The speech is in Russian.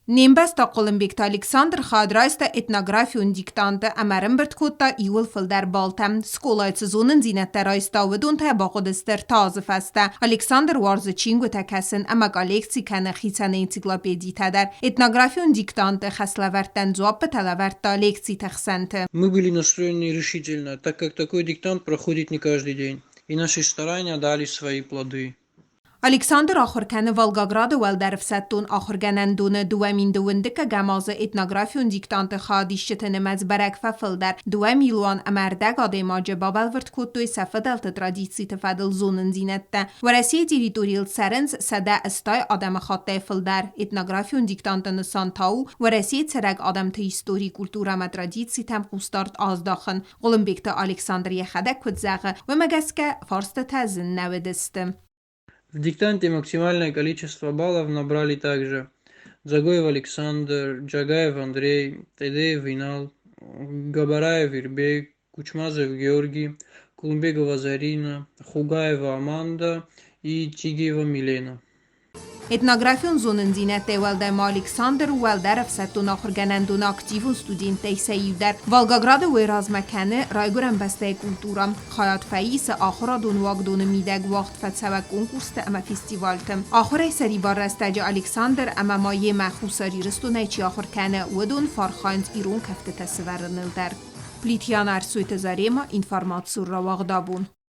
мбăстаг Хъуылымбегты Александр Хайад райста этнографион диктанты ӕрмбырд кодта иууыл фылдăр баллтă. Сколайцы зонындзинăдтă райста вăдонтăй бахудыстăр тазы фăстă. Александр варзы чингөтە кәсін әмәк алекци кәні хицән энциклопедии тәдәр. Этнографион диктанты хәсләвәрттән зуаппы тәләвәртті лекци тәхсәнті. Мы были настроены решительно, так как такой диктант проходит не каждый день, и наши старания дали свои плоды. Александр ахуыргăнă Волгограды Уәлдkõр ăфсәддон ахуыргăнăндоны дуәмин дыуындыкă гәмазы этнографион диктанты хадишчытынымәз бәрәк фăлдăр. Дуәм илуан әмәрдәг адемаджы бабәлвырд кодтойса фыдăлты традицитăм фăдăл зонындзинăдтă. Уәрәсейы территориал сәрінз сәдә ыстай адәмы хаттай фылдăр. Этнографион диктанты нысан тау, Уәрәсейы цәрәг адәмты истори культурă традицитăм хуыздард аздахын. Хъуылымбегты Александр йәхәдәк күдзәгы вәмәгәскә фарсты тәзін нәведісті. В диктанте максимальное количество баллов набрали также Дзагоев Александр, Джагаев Андрей, Тайдеев Инал, Габараев Ирбек, Кучмазов Георгий, Кулумбегова Зарина, Хугаева Аманда и Чигиева Милена. Этнографион зонындзинăдтă Уәлдăймă Александр Уәлдăр ăфсәддон ахуыргăнăндоны активон студентăй сәйюдәр. Волгограды Уәлдăр мәкәне райгөрәмбәстәй культурă. Хайад фәйисы ахурадон вагдоны мидәг вақт фәтсәвә конкурсты әмә фестивальты. Ахурай сәри баррәстәҗі Александр әмә майе мәхусари рыстонайчи ахуркәне уәдон фархайнц ирон кәфті тәсіверінілдәр. Плитян әрсөйті зарема информациурра вағдабун.